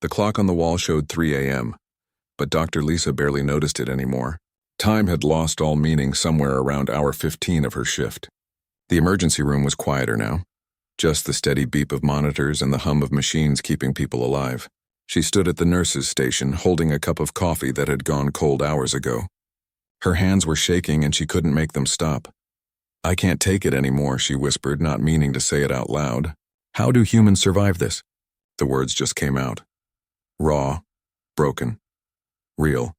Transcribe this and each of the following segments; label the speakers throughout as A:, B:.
A: The clock on the wall showed 3 a.m., but Dr. Lisa barely noticed it anymore. Time had lost all meaning somewhere around hour 15 of her shift. The emergency room was quieter now, just the steady beep of monitors and the hum of machines keeping people alive. She stood at the nurse's station, holding a cup of coffee that had gone cold hours ago. Her hands were shaking and she couldn't make them stop. "I can't take it anymore," she whispered, not meaning to say it out loud. "How do humans survive this?" The words just came out. Raw, broken, real.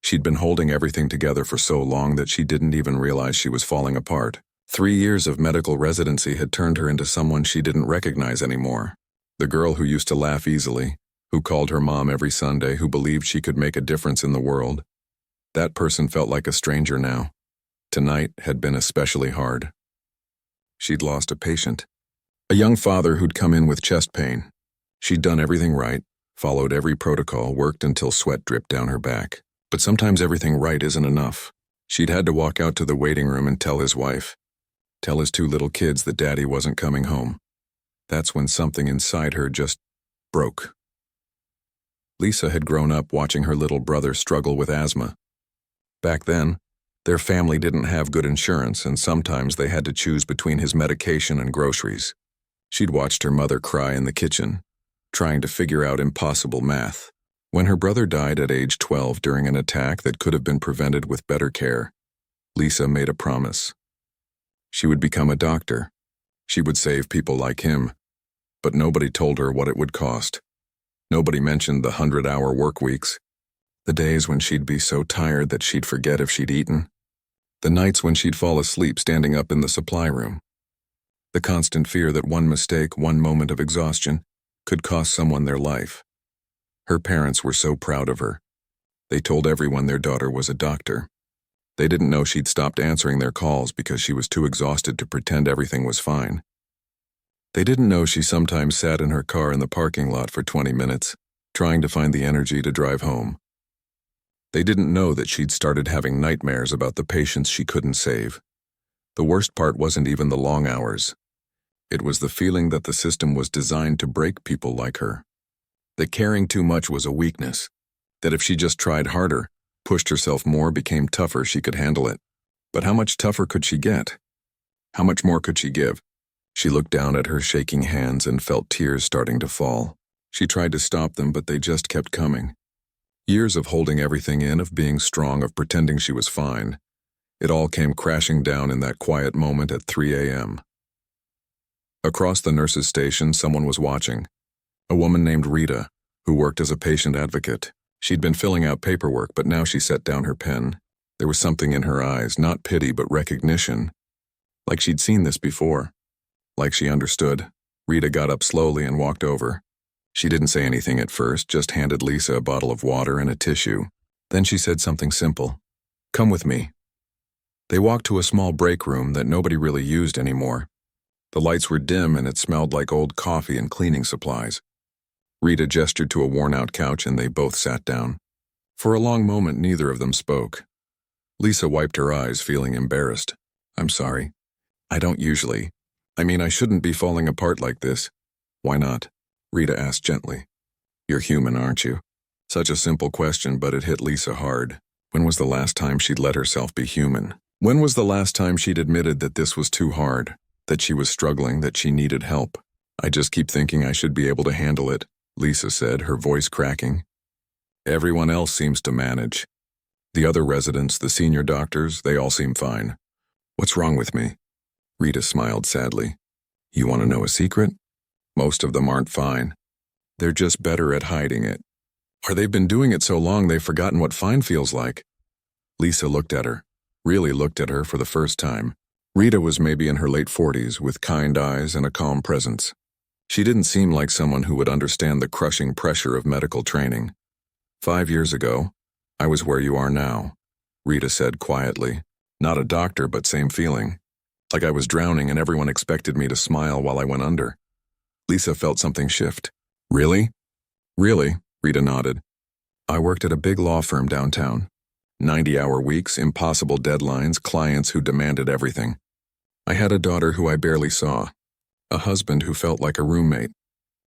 A: She'd been holding everything together for so long that she didn't even realize she was falling apart. 3 years of medical residency had turned her into someone she didn't recognize anymore. The girl who used to laugh easily, who called her mom every Sunday, who believed she could make a difference in the world. That person felt like a stranger now. Tonight had been especially hard. She'd lost a patient. A young father who'd come in with chest pain. She'd done everything right, followed every protocol, worked until sweat dripped down her back. But sometimes everything right isn't enough. She'd had to walk out to the waiting room and tell his wife, tell his 2 little kids that Daddy wasn't coming home. That's when something inside her just broke. Lisa had grown up watching her little brother struggle with asthma. Back then, their family didn't have good insurance, and sometimes they had to choose between his medication and groceries. She'd watched her mother cry in the kitchen, trying to figure out impossible math. When her brother died at age 12 during an attack that could have been prevented with better care, Lisa made a promise. She would become a doctor. She would save people like him. But nobody told her what it would cost. Nobody mentioned the 100-hour work weeks, the days when she'd be so tired that she'd forget if she'd eaten, the nights when she'd fall asleep standing up in the supply room, the constant fear that one mistake, one moment of exhaustion, could cost someone their life. Her parents were so proud of her. They told everyone their daughter was a doctor. They didn't know she'd stopped answering their calls because she was too exhausted to pretend everything was fine. They didn't know she sometimes sat in her car in the parking lot for 20 minutes, trying to find the energy to drive home. They didn't know that she'd started having nightmares about the patients she couldn't save. The worst part wasn't even the long hours. It was the feeling that the system was designed to break people like her. That caring too much was a weakness. That if she just tried harder, pushed herself more, became tougher, she could handle it. But how much tougher could she get? How much more could she give? She looked down at her shaking hands and felt tears starting to fall. She tried to stop them, but they just kept coming. Years of holding everything in, of being strong, of pretending she was fine. It all came crashing down in that quiet moment at 3 a.m. Across the nurse's station, someone was watching. A woman named Rita, who worked as a patient advocate. She'd been filling out paperwork, but now she set down her pen. There was something in her eyes, not pity but recognition. Like she'd seen this before. Like she understood. Rita got up slowly and walked over. She didn't say anything at first, just handed Lisa a bottle of water and a tissue. Then she said something simple. "Come with me." They walked to a small break room that nobody really used anymore. The lights were dim and it smelled like old coffee and cleaning supplies. Rita gestured to a worn-out couch and they both sat down. For a long moment, neither of them spoke. Lisa wiped her eyes, feeling embarrassed. "I'm sorry. I don't usually. I shouldn't be falling apart like this." "Why not?" Rita asked gently. "You're human, aren't you?" Such a simple question, but it hit Lisa hard. When was the last time she'd let herself be human? When was the last time she'd admitted that this was too hard, that she was struggling, that she needed help? "I just keep thinking I should be able to handle it," Lisa said, her voice cracking. "Everyone else seems to manage. The other residents, the senior doctors, they all seem fine. What's wrong with me?" Rita smiled sadly. "You want to know a secret? Most of them aren't fine. They're just better at hiding it. Or they've been doing it so long they've forgotten what fine feels like." Lisa looked at her, really looked at her for the first time. Rita was maybe in her late 40s, with kind eyes and a calm presence. She didn't seem like someone who would understand the crushing pressure of medical training. "5 years ago, I was where you are now," Rita said quietly. "Not a doctor, but same feeling. Like I was drowning and everyone expected me to smile while I went under." Lisa felt something shift. "Really?" "Really," Rita nodded. "I worked at a big law firm downtown. 90-hour weeks, impossible deadlines, clients who demanded everything. I had a daughter who I barely saw, a husband who felt like a roommate,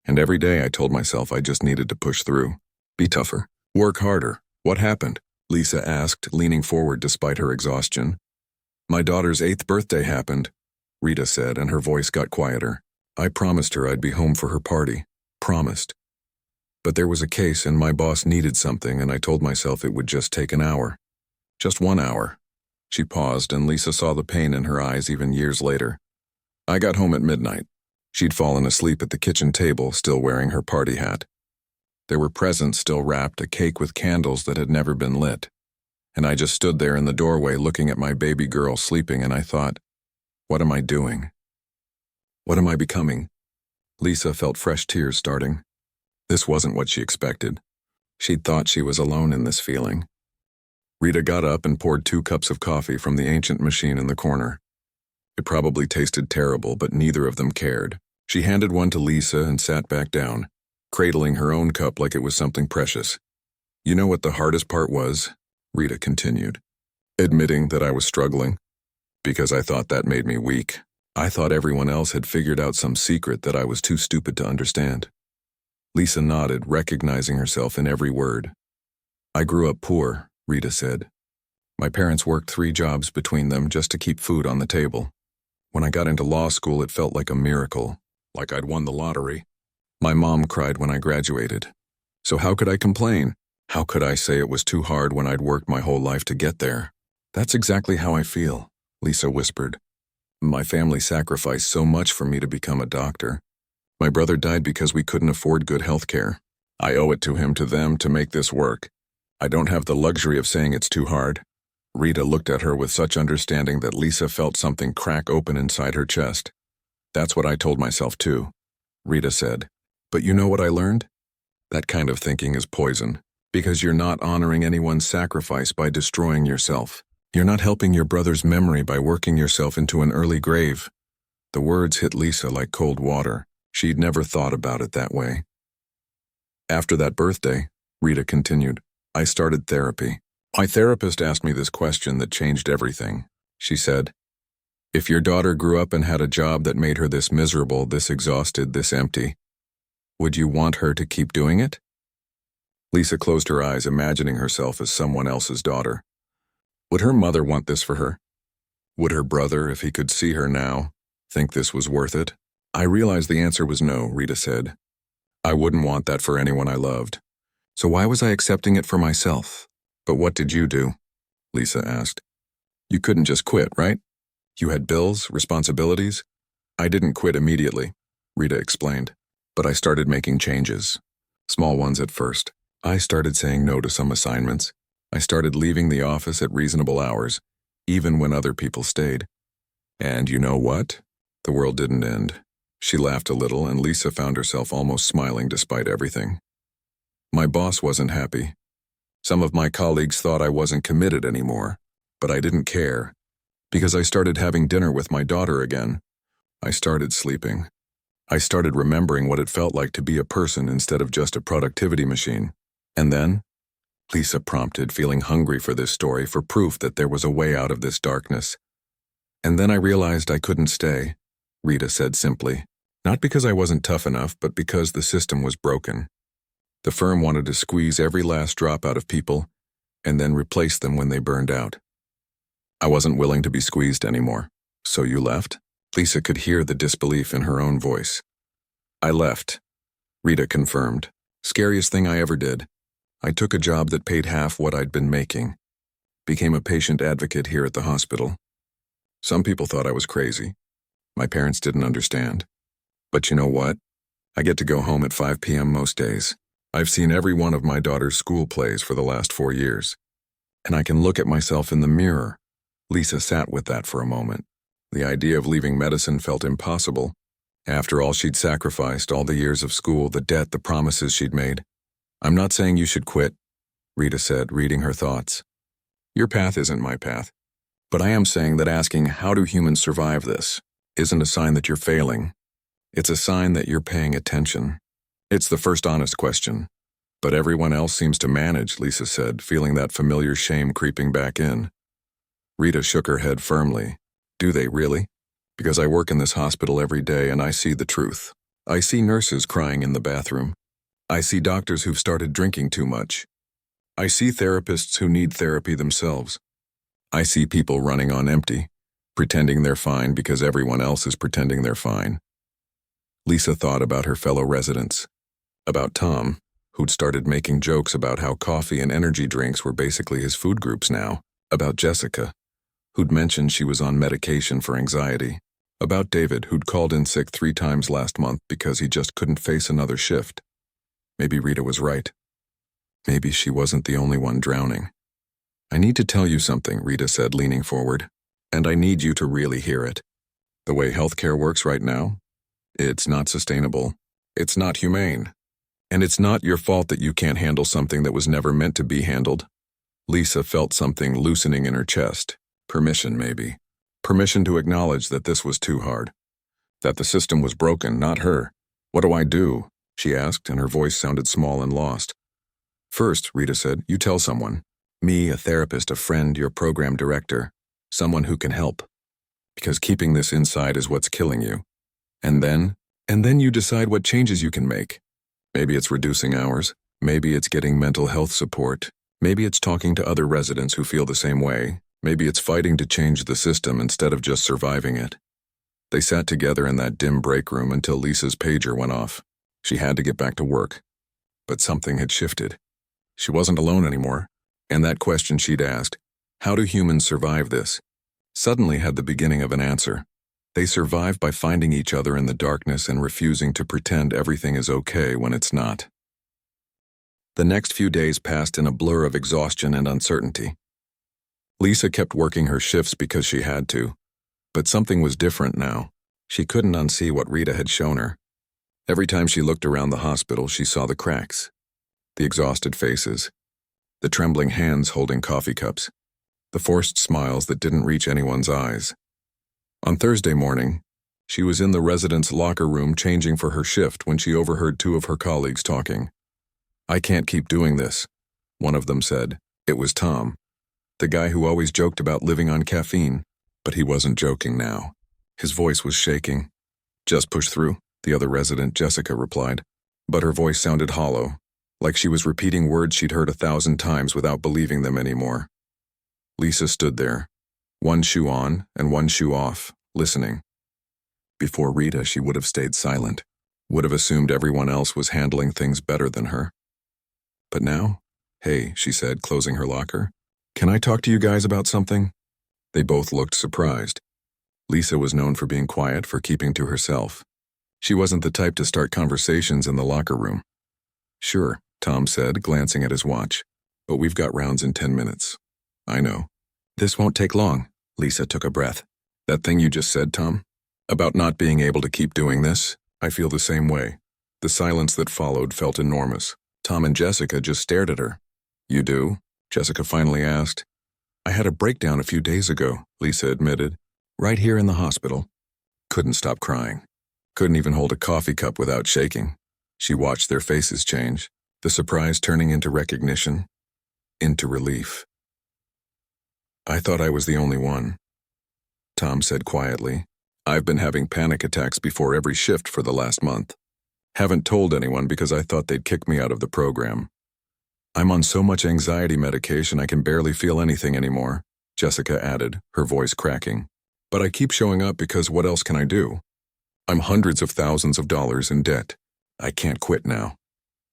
A: And every day I told myself I just needed to push through. Be tougher. Work harder. What happened? Lisa asked, leaning forward despite her exhaustion. My daughter's 8th birthday happened, Rita said, and her voice got quieter. I promised her I'd be home for her party. Promised. But there was a case and my boss needed something, and I told myself it would just take an hour. Just 1 hour. She paused, and Lisa saw the pain in her eyes even years later. I got home at midnight. She'd fallen asleep at the kitchen table, still wearing her party hat. There were presents still wrapped, a cake with candles that had never been lit. And I just stood there in the doorway looking at my baby girl sleeping, and I thought, what am I doing? What am I becoming? Lisa felt fresh tears starting. This wasn't what she expected. She'd thought she was alone in this feeling. Rita got up and poured 2 cups of coffee from the ancient machine in the corner. It probably tasted terrible, but neither of them cared. She handed one to Lisa and sat back down, cradling her own cup like it was something precious. You know what the hardest part was? Rita continued. Admitting that I was struggling. Because I thought that made me weak. I thought everyone else had figured out some secret that I was too stupid to understand. Lisa nodded, recognizing herself in every word. I grew up poor, Rita said. My parents worked 3 jobs between them just to keep food on the table. When I got into law school, it felt like a miracle, like I'd won the lottery. My mom cried when I graduated. So how could I complain? How could I say it was too hard when I'd worked my whole life to get there? That's exactly how I feel, Lisa whispered. My family sacrificed so much for me to become a doctor. My brother died because we couldn't afford good health care. I owe it to him, to them, to make this work. I don't have the luxury of saying it's too hard. Rita looked at her with such understanding that Lisa felt something crack open inside her chest. That's what I told myself too, Rita said. But you know what I learned? That kind of thinking is poison, because you're not honoring anyone's sacrifice by destroying yourself. You're not helping your brother's memory by working yourself into an early grave. The words hit Lisa like cold water. She'd never thought about it that way. After that birthday, Rita continued, I started therapy. My therapist asked me this question that changed everything. She said, if your daughter grew up and had a job that made her this miserable, this exhausted, this empty, would you want her to keep doing it? Lisa closed her eyes, imagining herself as someone else's daughter. Would her mother want this for her? Would her brother, if he could see her now, think this was worth it? I realized the answer was no, Rita said. I wouldn't want that for anyone I loved. So why was I accepting it for myself? But what did you do? Lisa asked. You couldn't just quit, right? You had bills, responsibilities. I didn't quit immediately, Rita explained, but I started making changes. Small ones at first. I started saying no to some assignments. I started leaving the office at reasonable hours, even when other people stayed. And you know what? The world didn't end. She laughed a little, and Lisa found herself almost smiling despite everything. My boss wasn't happy. Some of my colleagues thought I wasn't committed anymore, but I didn't care, because I started having dinner with my daughter again. I started sleeping. I started remembering what it felt like to be a person instead of just a productivity machine. And then, Lisa prompted, feeling hungry for this story, for proof that there was a way out of this darkness. And then I realized I couldn't stay, Rita said simply. Not because I wasn't tough enough, but because the system was broken. The firm wanted to squeeze every last drop out of people and then replace them when they burned out. I wasn't willing to be squeezed anymore. So you left? Lisa could hear the disbelief in her own voice. I left, Rita confirmed. Scariest thing I ever did. I took a job that paid half what I'd been making. Became a patient advocate here at the hospital. Some people thought I was crazy. My parents didn't understand. But you know what? I get to go home at 5 p.m. most days. I've seen every one of my daughter's school plays for the last 4 years. And I can look at myself in the mirror. Lisa sat with that for a moment. The idea of leaving medicine felt impossible. After all she'd sacrificed, all the years of school, the debt, the promises she'd made. I'm not saying you should quit, Rita said, reading her thoughts. Your path isn't my path. But I am saying that asking, how do humans survive this, isn't a sign that you're failing. It's a sign that you're paying attention. It's the first honest question. But everyone else seems to manage, Lisa said, feeling that familiar shame creeping back in. Rita shook her head firmly. Do they really? Because I work in this hospital every day and I see the truth. I see nurses crying in the bathroom. I see doctors who've started drinking too much. I see therapists who need therapy themselves. I see people running on empty, pretending they're fine because everyone else is pretending they're fine. Lisa thought about her fellow residents, about Tom, who'd started making jokes about how coffee and energy drinks were basically his food groups now, about Jessica, who'd mentioned she was on medication for anxiety, about David, who'd called in sick 3 times last month because he just couldn't face another shift. Maybe Rita was right. Maybe she wasn't the only one drowning. I need to tell you something, Rita said, leaning forward, and I need you to really hear it. The way healthcare works right now, it's not sustainable. It's not humane. And it's not your fault that you can't handle something that was never meant to be handled. Lisa felt something loosening in her chest. Permission, maybe. Permission to acknowledge that this was too hard. That the system was broken, not her. What do I do? She asked, and her voice sounded small and lost. First, Rita said, you tell someone. Me, a therapist, a friend, your program director. Someone who can help. Because keeping this inside is what's killing you. And then you decide what changes you can make. Maybe it's reducing hours. Maybe it's getting mental health support. Maybe it's talking to other residents who feel the same way. Maybe it's fighting to change the system instead of just surviving it. They sat together in that dim break room until Lisa's pager went off. She had to get back to work. But something had shifted. She wasn't alone anymore. And that question she'd asked, how do humans survive this, suddenly had the beginning of an answer. They survive by finding each other in the darkness and refusing to pretend everything is okay when it's not. The next few days passed in a blur of exhaustion and uncertainty. Lisa kept working her shifts because she had to, but something was different now. She couldn't unsee what Rita had shown her. Every time she looked around the hospital, she saw the cracks, the exhausted faces, the trembling hands holding coffee cups, the forced smiles that didn't reach anyone's eyes. On Thursday morning, she was in the residence locker room changing for her shift when she overheard 2 of her colleagues talking. I can't keep doing this, one of them said. It was Tom, the guy who always joked about living on caffeine, but he wasn't joking now. His voice was shaking. Just push through, the other resident, Jessica, replied, but her voice sounded hollow, like she was repeating words she'd heard 1,000 times without believing them anymore. Lisa stood there, one shoe on and one shoe off, listening. Before Rita, she would have stayed silent, would have assumed everyone else was handling things better than her. But now, hey, she said, closing her locker, can I talk to you guys about something? They both looked surprised. Lisa was known for being quiet, for keeping to herself. She wasn't the type to start conversations in the locker room. Sure, Tom said, glancing at his watch, but we've got rounds in 10 minutes. I know. This won't take long. Lisa took a breath. That thing you just said, Tom? About not being able to keep doing this? I feel the same way. The silence that followed felt enormous. Tom and Jessica just stared at her. You do? Jessica finally asked. I had a breakdown a few days ago, Lisa admitted. Right here in the hospital. Couldn't stop crying. Couldn't even hold a coffee cup without shaking. She watched their faces change, the surprise turning into recognition, into relief. I thought I was the only one, Tom said quietly. I've been having panic attacks before every shift for the last month. Haven't told anyone because I thought they'd kick me out of the program. I'm on so much anxiety medication I can barely feel anything anymore, Jessica added, her voice cracking. But I keep showing up because what else can I do? I'm hundreds of thousands of dollars in debt. I can't quit now.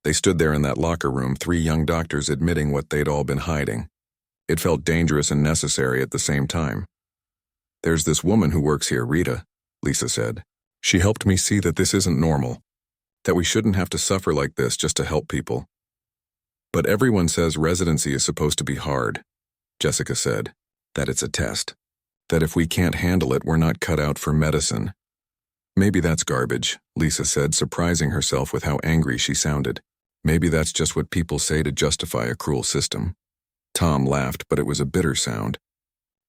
A: They stood there in that locker room, 3 young doctors admitting what they'd all been hiding. It felt dangerous and necessary at the same time. There's this woman who works here, Rita, Lisa said. She helped me see that this isn't normal, that we shouldn't have to suffer like this just to help people. But everyone says residency is supposed to be hard, Jessica said, that it's a test, that if we can't handle it, we're not cut out for medicine. Maybe that's garbage, Lisa said, surprising herself with how angry she sounded. Maybe that's just what people say to justify a cruel system. Tom laughed, but it was a bitter sound.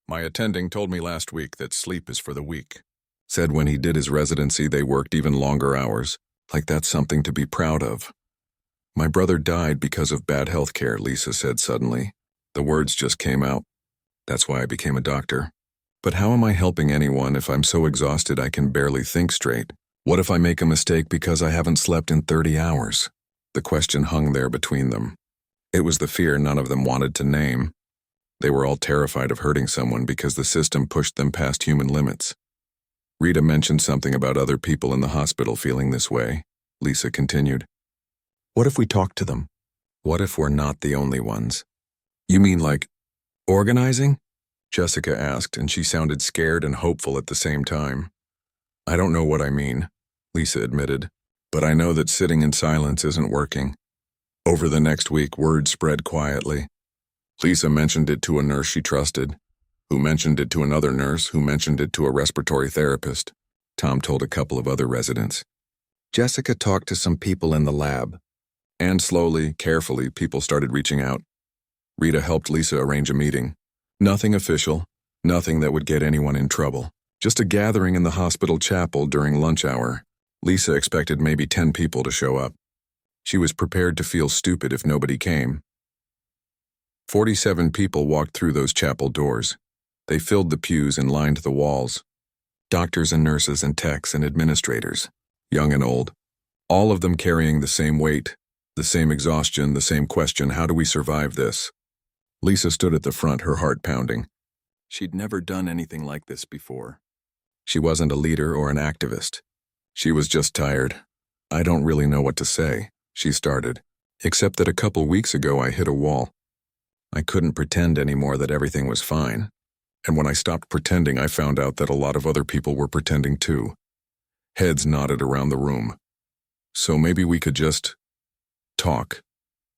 A: My attending told me last week that sleep is for the weak. Said when he did his residency they worked even longer hours, like that's something to be proud of. My brother died because of bad health care, Lisa said suddenly. The words just came out. That's why I became a doctor. But how am I helping anyone if I'm so exhausted I can barely think straight? What if I make a mistake because I haven't slept in 30 hours? The question hung there between them. It was the fear none of them wanted to name. They were all terrified of hurting someone because the system pushed them past human limits. Rita mentioned something about other people in the hospital feeling this way. Lisa continued. What if we talk to them? What if we're not the only ones? You mean like organizing? Jessica asked, and she sounded scared and hopeful at the same time. I don't know what I mean, Lisa admitted, but I know that sitting in silence isn't working. Over the next week, word spread quietly. Lisa mentioned it to a nurse she trusted, who mentioned it to another nurse, who mentioned it to a respiratory therapist. Tom told a couple of other residents. Jessica talked to some people in the lab, and slowly, carefully, people started reaching out. Rita helped Lisa arrange a meeting. Nothing official, nothing that would get anyone in trouble. Just a gathering in the hospital chapel during lunch hour. Lisa expected maybe 10 people to show up. She was prepared to feel stupid if nobody came. 47 people walked through those chapel doors. They filled the pews and lined the walls. Doctors and nurses and techs and administrators, young and old, all of them carrying the same weight, the same exhaustion, the same question, how do we survive this? Lisa stood at the front, her heart pounding. She'd never done anything like this before. She wasn't a leader or an activist. She was just tired. I don't really know what to say, she started, except that a couple weeks ago I hit a wall. I couldn't pretend anymore that everything was fine. And when I stopped pretending, I found out that a lot of other people were pretending too. Heads nodded around the room. So maybe we could just talk.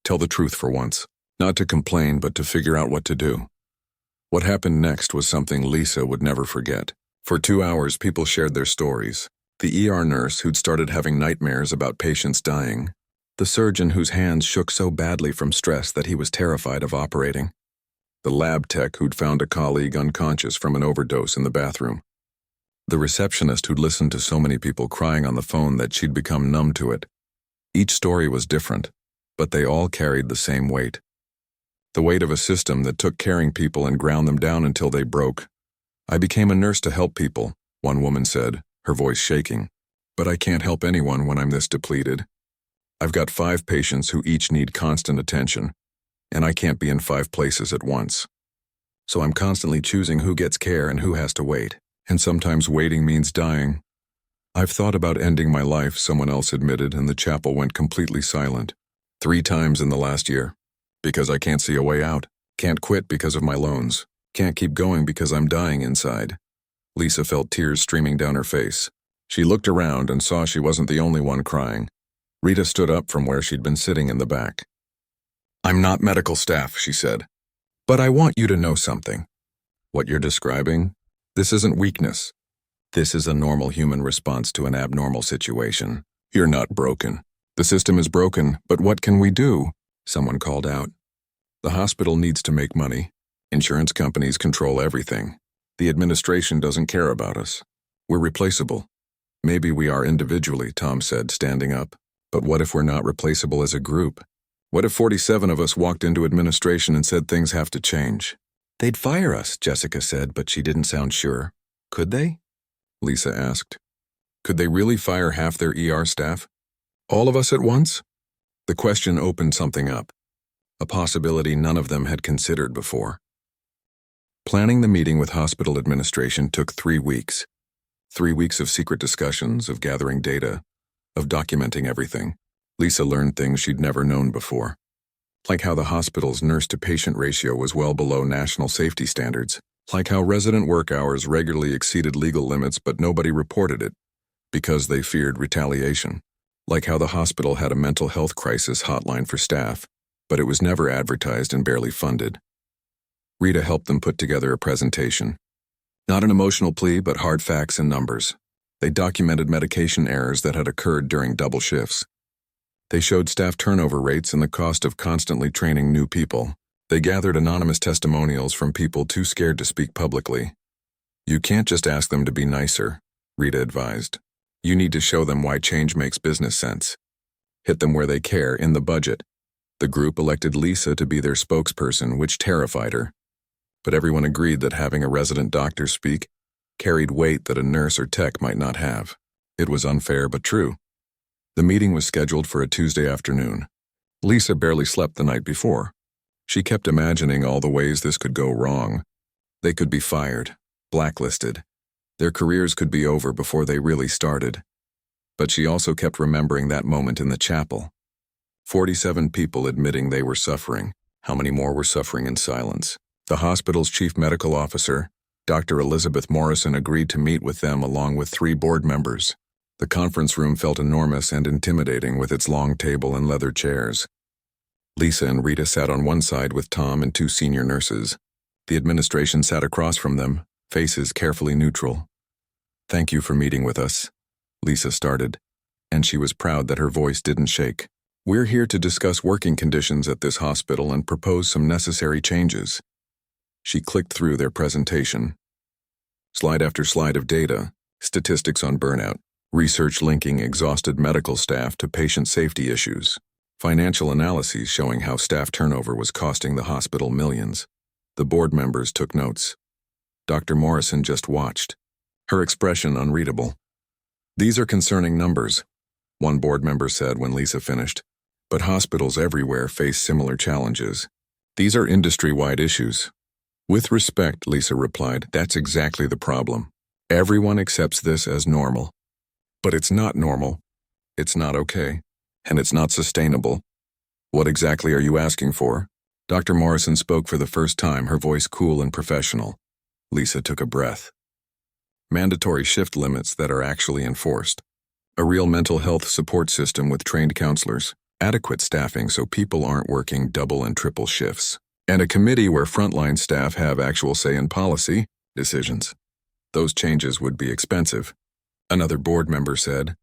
A: Tell the truth for once. Not to complain, but to figure out what to do. What happened next was something Lisa would never forget. For 2 hours, people shared their stories. The ER nurse who'd started having nightmares about patients dying. The surgeon whose hands shook so badly from stress that he was terrified of operating. The lab tech who'd found a colleague unconscious from an overdose in the bathroom. The receptionist who'd listened to so many people crying on the phone that she'd become numb to it. Each story was different, but they all carried the same weight. The weight of a system that took caring people and ground them down until they broke. I became a nurse to help people, one woman said, her voice shaking. But I can't help anyone when I'm this depleted. I've got 5 patients who each need constant attention, and I can't be in 5 places at once. So I'm constantly choosing who gets care and who has to wait, and sometimes waiting means dying. I've thought about ending my life, someone else admitted, and the chapel went completely silent. 3 times in the last year. Because I can't see a way out. Can't quit because of my loans. Can't keep going because I'm dying inside. Lisa felt tears streaming down her face. She looked around and saw she wasn't the only one crying. Rita stood up from where she'd been sitting in the back. I'm not medical staff, she said. But I want you to know something. What you're describing? This isn't weakness. This is a normal human response to an abnormal situation. You're not broken. The system is broken, but what can we do? Someone called out. The hospital needs to make money. Insurance companies control everything. The administration doesn't care about us. We're replaceable. Maybe we are individually, Tom said, standing up. But what if we're not replaceable as a group? What if 47 of us walked into administration and said things have to change? They'd fire us, Jessica said, but she didn't sound sure. Could they? Lisa asked. Could they really fire half their ER staff? All of us at once? The question opened something up, a possibility none of them had considered before. Planning the meeting with hospital administration took 3 weeks. 3 weeks of secret discussions, of gathering data, of documenting everything. Lisa learned things she'd never known before. Like how the hospital's nurse-to-patient ratio was well below national safety standards. Like how resident work hours regularly exceeded legal limits but nobody reported it, because they feared retaliation. Like how the hospital had a mental health crisis hotline for staff, but it was never advertised and barely funded. Rita helped them put together a presentation. Not an emotional plea, but hard facts and numbers. They documented medication errors that had occurred during double shifts. They showed staff turnover rates and the cost of constantly training new people. They gathered anonymous testimonials from people too scared to speak publicly. You can't just ask them to be nicer, Rita advised. You need to show them why change makes business sense. Hit them where they care, in the budget. The group elected Lisa to be their spokesperson, which terrified her. But everyone agreed that having a resident doctor speak carried weight that a nurse or tech might not have. It was unfair but true. The meeting was scheduled for a Tuesday afternoon. Lisa barely slept the night before. She kept imagining all the ways this could go wrong. They could be fired, blacklisted. Their careers could be over before they really started. But she also kept remembering that moment in the chapel. 47 people admitting they were suffering. How many more were suffering in silence? The hospital's chief medical officer, Dr. Elizabeth Morrison, agreed to meet with them along with 3 board members. The conference room felt enormous and intimidating with its long table and leather chairs. Lisa and Rita sat on one side with Tom and 2 senior nurses. The administration sat across from them, faces carefully neutral. "Thank you for meeting with us," Lisa started, and she was proud that her voice didn't shake. "We're here to discuss working conditions at this hospital and propose some necessary changes." She clicked through their presentation. Slide after slide of data, statistics on burnout, research linking exhausted medical staff to patient safety issues, financial analyses showing how staff turnover was costing the hospital millions. The board members took notes. Dr. Morrison just watched, her expression unreadable. "These are concerning numbers," one board member said when Lisa finished. "But hospitals everywhere face similar challenges. These are industry-wide issues." "With respect," Lisa replied, "that's exactly the problem. Everyone accepts this as normal. But it's not normal. It's not okay. And it's not sustainable." "What exactly are you asking for?" Dr. Morrison spoke for the first time, her voice cool and professional. Lisa took a breath. "Mandatory shift limits that are actually enforced. A real mental health support system with trained counselors. Adequate staffing so people aren't working double and triple shifts. And a committee where frontline staff have actual say in policy decisions. Those changes would be expensive." Another board member said,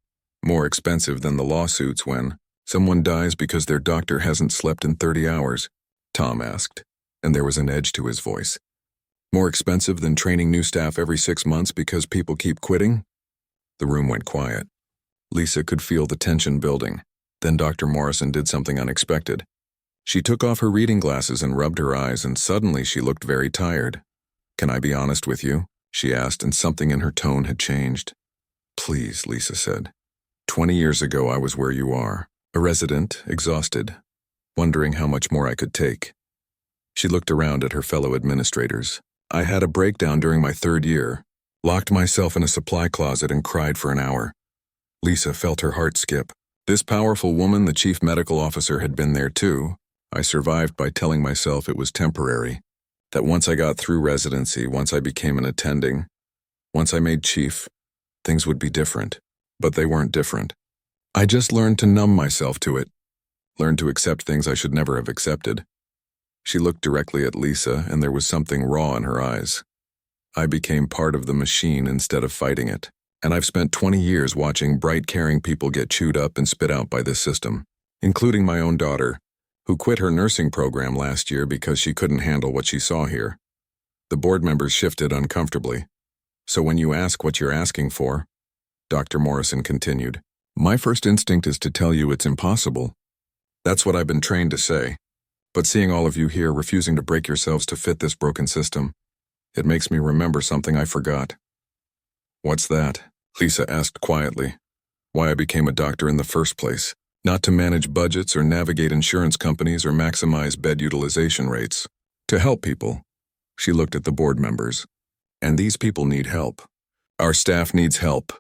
A: "More expensive than the lawsuits when someone dies because their doctor hasn't slept in 30 hours, Tom asked, and there was an edge to his voice. "More expensive than training new staff every 6 months because people keep quitting?" The room went quiet. Lisa could feel the tension building. Then Dr. Morrison did something unexpected. She took off her reading glasses and rubbed her eyes, and suddenly she looked very tired. "Can I be honest with you?" she asked, and something in her tone had changed. "Please," Lisa said. 20 years ago I was where you are, a resident, exhausted, wondering how much more I could take." She looked around at her fellow administrators. "I had a breakdown during my 3rd year, locked myself in a supply closet and cried for an hour." Lisa felt her heart skip. This powerful woman, the chief medical officer, had been there too. "I survived by telling myself it was temporary, that once I got through residency, once I became an attending, once I made chief, things would be different. But they weren't different. I just learned to numb myself to it, learned to accept things I should never have accepted." She looked directly at Lisa, and there was something raw in her eyes. "I became part of the machine instead of fighting it. And I've spent 20 years watching bright, caring people get chewed up and spit out by this system, including my own daughter, who quit her nursing program last year because she couldn't handle what she saw here." The board members shifted uncomfortably. "So when you ask what you're asking for," Dr. Morrison continued, "my first instinct is to tell you it's impossible. That's what I've been trained to say. But seeing all of you here refusing to break yourselves to fit this broken system, it makes me remember something I forgot." "What's that?" Lisa asked quietly. "Why I became a doctor in the first place. Not to manage budgets or navigate insurance companies or maximize bed utilization rates. To help people." She looked at the board members. "And these people need help. Our staff needs help."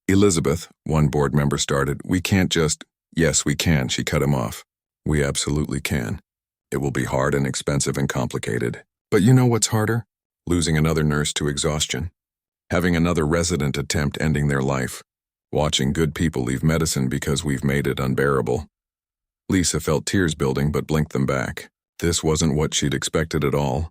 A: "Elizabeth," one board member started, "we can't just—" "Yes, we can," she cut him off. "We absolutely can. It will be hard and expensive and complicated. But you know what's harder? Losing another nurse to exhaustion. Having another resident attempt ending their life. Watching good people leave medicine because we've made it unbearable." Lisa felt tears building but blinked them back. This wasn't what she'd expected at all.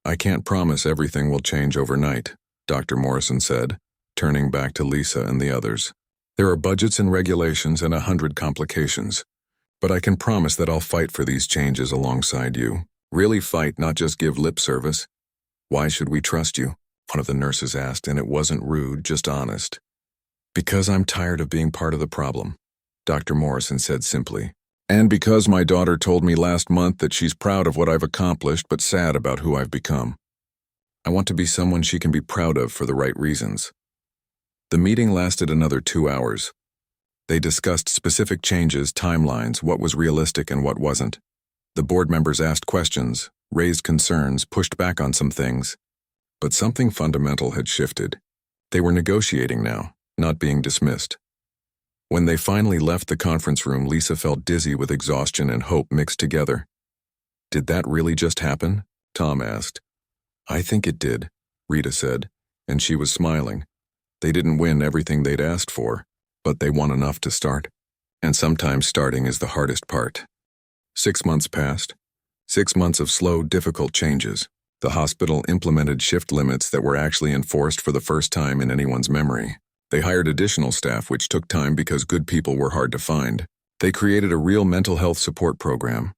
A: "I can't promise everything will change overnight," Dr. Morrison said, turning back to Lisa and the others. "There are budgets and regulations and 100 complications. But I can promise that I'll fight for these changes alongside you. Really fight, not just give lip service." "Why should we trust you?" one of the nurses asked, and it wasn't rude, just honest. "Because I'm tired of being part of the problem," Dr. Morrison said simply. "And because my daughter told me last month that she's proud of what I've accomplished but sad about who I've become. I want to be someone she can be proud of for the right reasons." The meeting lasted another 2 hours. They discussed specific changes, timelines, what was realistic and what wasn't. The board members asked questions, raised concerns, pushed back on some things. But something fundamental had shifted. They were negotiating now, not being dismissed. When they finally left the conference room, Lisa felt dizzy with exhaustion and hope mixed together. "Did that really just happen?" Tom asked. "I think it did," Rita said, and she was smiling. They didn't win everything they'd asked for, but they won enough to start. And sometimes starting is the hardest part. 6 months passed. 6 months of slow, difficult changes. The hospital implemented shift limits that were actually enforced for the first time in anyone's memory. They hired additional staff, which took time because good people were hard to find. They created a real mental health support program,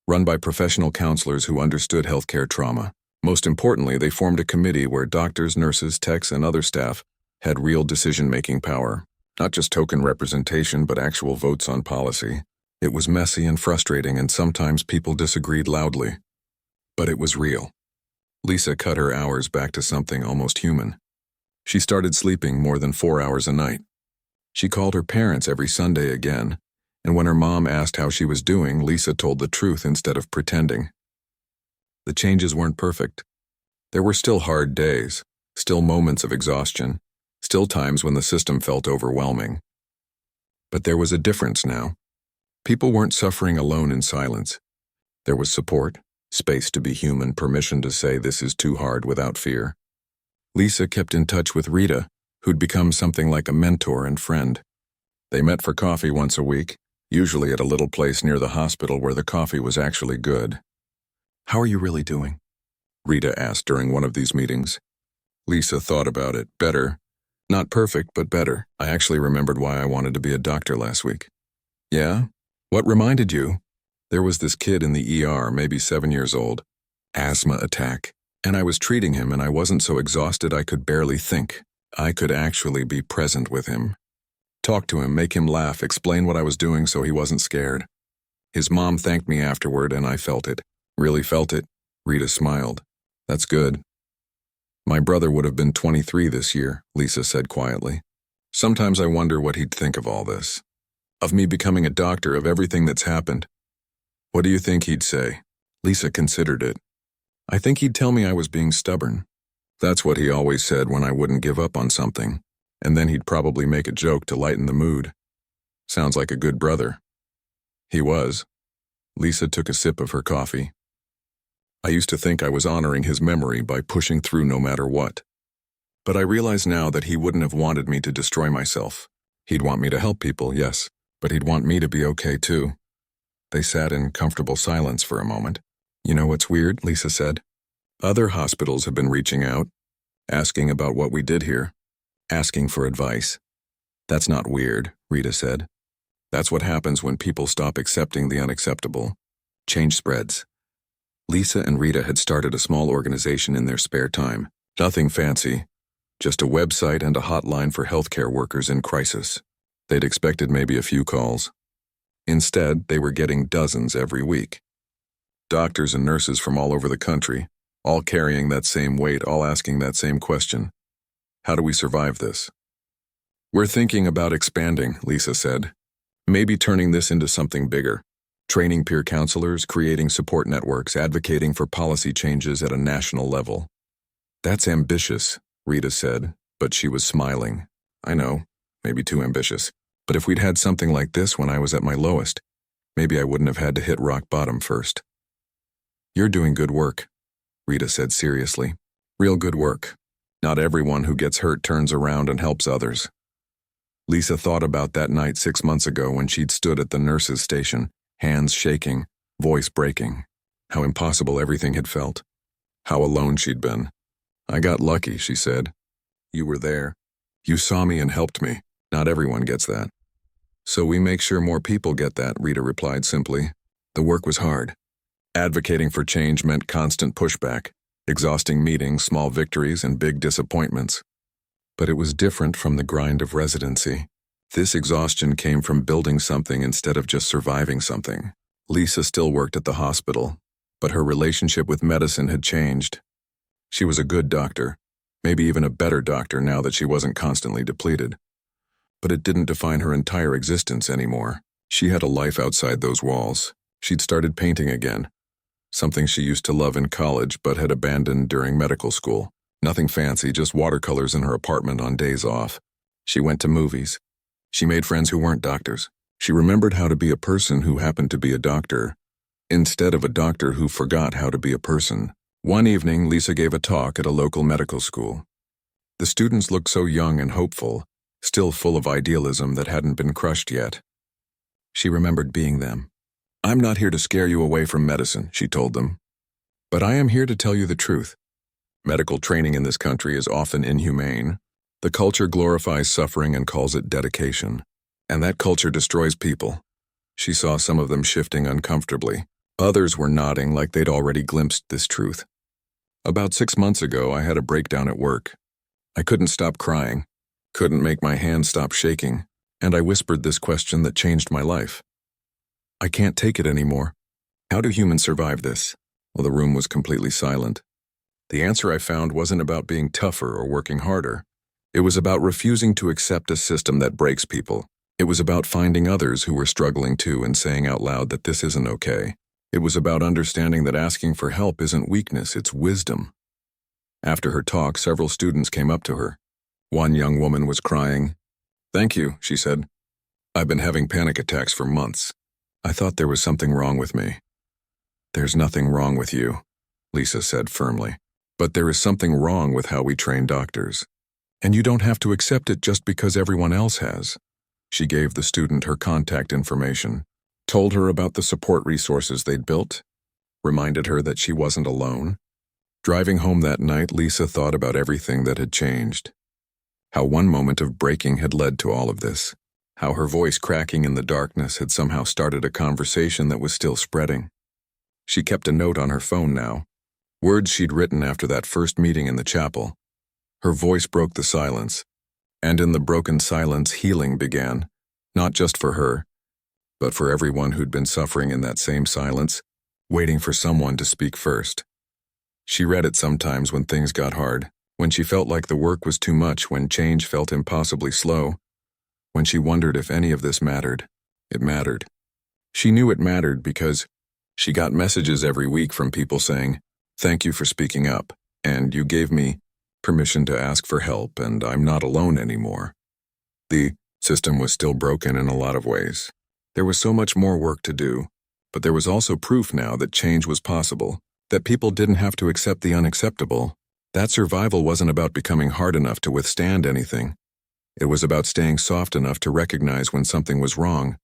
A: run by professional counselors who understood healthcare trauma. Most importantly, they formed a committee where doctors, nurses, techs, and other staff had real decision-making power. Not just token representation, but actual votes on policy. It was messy and frustrating, and sometimes people disagreed loudly. But it was real. Lisa cut her hours back to something almost human. She started sleeping more than 4 hours a night. She called her parents every Sunday again, and when her mom asked how she was doing, Lisa told the truth instead of pretending. The changes weren't perfect. There were still hard days, still moments of exhaustion, still times when the system felt overwhelming. But there was a difference now. People weren't suffering alone in silence. There was support, space to be human, permission to say this is too hard without fear. Lisa kept in touch with Rita, who'd become something like a mentor and friend. They met for coffee once a week, usually at a little place near the hospital where the coffee was actually good. "How are you really doing?" Rita asked during one of these meetings. Lisa thought about it. "Better. Not perfect, but better. I actually remembered why I wanted to be a doctor last week." "Yeah? What reminded you?" "There was this kid in the ER, maybe 7 years old. Asthma attack. And I was treating him, and I wasn't so exhausted I could barely think. I could actually be present with him. Talk to him, make him laugh, explain what I was doing so he wasn't scared. His mom thanked me afterward, and I felt it." "Really felt it?" Rita smiled. "That's good." "My brother would have been 23 this year," Lisa said quietly. "Sometimes I wonder what he'd think of all this. Of me becoming a doctor, of everything that's happened. What do you think he'd say?" Lisa considered it. "I think he'd tell me I was being stubborn. That's what he always said when I wouldn't give up on something. And then he'd probably make a joke to lighten the mood. Sounds like a good brother." "He was." Lisa took a sip of her coffee. "I used to think I was honoring his memory by pushing through no matter what. But I realize now that he wouldn't have wanted me to destroy myself. He'd want me to help people, yes, but he'd want me to be okay too." They sat in comfortable silence for a moment. "You know what's weird?" Lisa said. "Other hospitals have been reaching out, asking about what we did here, asking for advice." "That's not weird," Rita said. "That's what happens when people stop accepting the unacceptable. Change spreads." Lisa and Rita had started a small organization in their spare time. Nothing fancy, just a website and a hotline for healthcare workers in crisis. They'd expected maybe a few calls. Instead, they were getting dozens every week. Doctors and nurses from all over the country, all carrying that same weight, all asking that same question. "How do we survive this?" "We're thinking about expanding," Lisa said. "Maybe turning this into something bigger. Training peer counselors, creating support networks, advocating for policy changes at a national level." "That's ambitious," Rita said, but she was smiling. "I know, maybe too ambitious. But if we'd had something like this when I was at my lowest, maybe I wouldn't have had to hit rock bottom first." "You're doing good work," Rita said seriously. "Real good work. Not everyone who gets hurt turns around and helps others." Lisa thought about that night 6 months ago when she'd stood at the nurse's station, hands shaking, voice breaking. How impossible everything had felt. How alone she'd been. "I got lucky," she said. "You were there. You saw me and helped me. Not everyone gets that." "So we make sure more people get that," Rita replied simply. The work was hard. Advocating for change meant constant pushback, exhausting meetings, small victories, and big disappointments. But it was different from the grind of residency. This exhaustion came from building something instead of just surviving something. Lisa still worked at the hospital, but her relationship with medicine had changed. She was a good doctor, maybe even a better doctor now that she wasn't constantly depleted. But it didn't define her entire existence anymore. She had a life outside those walls. She'd started painting again, something she used to love in college but had abandoned during medical school. Nothing fancy, just watercolors in her apartment on days off. She went to movies. She made friends who weren't doctors. She remembered how to be a person who happened to be a doctor, instead of a doctor who forgot how to be a person. One evening, Lisa gave a talk at a local medical school. The students looked so young and hopeful, still full of idealism that hadn't been crushed yet. She remembered being them. "I'm not here to scare you away from medicine," she told them. "But I am here to tell you the truth. Medical training in this country is often inhumane. The culture glorifies suffering and calls it dedication. And that culture destroys people." She saw some of them shifting uncomfortably. Others were nodding like they'd already glimpsed this truth. "About 6 months ago, I had a breakdown at work. I couldn't stop crying, couldn't make my hand stop shaking, and I whispered this question that changed my life. I can't take it anymore. How do humans survive this?" Well, the room was completely silent. The answer I found wasn't about being tougher or working harder. It was about refusing to accept a system that breaks people. It was about finding others who were struggling too and saying out loud that this isn't okay. It was about understanding that asking for help isn't weakness, it's wisdom. After her talk, several students came up to her. One young woman was crying. "Thank you," she said. "I've been having panic attacks for months. I thought there was something wrong with me." "There's nothing wrong with you," Lisa said firmly. "But there is something wrong with how we train doctors. And you don't have to accept it just because everyone else has." She gave the student her contact information, told her about the support resources they'd built, reminded her that she wasn't alone. Driving home that night, Lisa thought about everything that had changed. How one moment of breaking had led to all of this. How her voice cracking in the darkness had somehow started a conversation that was still spreading. She kept a note on her phone now, words she'd written after that first meeting in the chapel. Her voice broke the silence, and in the broken silence, healing began, not just for her, but for everyone who'd been suffering in that same silence, waiting for someone to speak first. She read it sometimes when things got hard, when she felt like the work was too much, when change felt impossibly slow, when she wondered if any of this mattered. It mattered. She knew it mattered because she got messages every week from people saying, "Thank you for speaking up, and you gave me permission to ask for help, and I'm not alone anymore." The system was still broken in a lot of ways. There was so much more work to do, but there was also proof now that change was possible, that people didn't have to accept the unacceptable. That survival wasn't about becoming hard enough to withstand anything. It was about staying soft enough to recognize when something was wrong,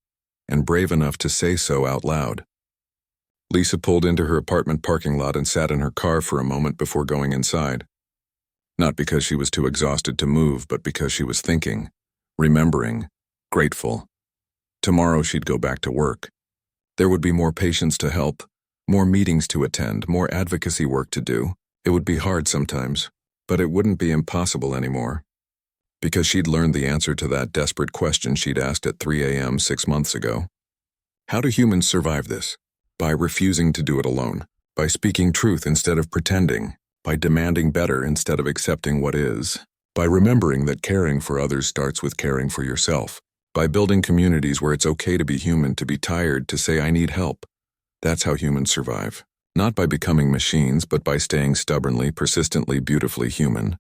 A: and brave enough to say so out loud. Lisa pulled into her apartment parking lot and sat in her car for a moment before going inside. Not because she was too exhausted to move, but because she was thinking, remembering, grateful. Tomorrow she'd go back to work. There would be more patients to help, more meetings to attend, more advocacy work to do. It would be hard sometimes, but it wouldn't be impossible anymore. Because she'd learned the answer to that desperate question she'd asked at 3 a.m. 6 months ago. How do humans survive this? By refusing to do it alone, by speaking truth instead of pretending, by demanding better instead of accepting what is, by remembering that caring for others starts with caring for yourself, by building communities where it's okay to be human, to be tired, to say I need help. That's how humans survive. Not by becoming machines, but by staying stubbornly, persistently, beautifully human.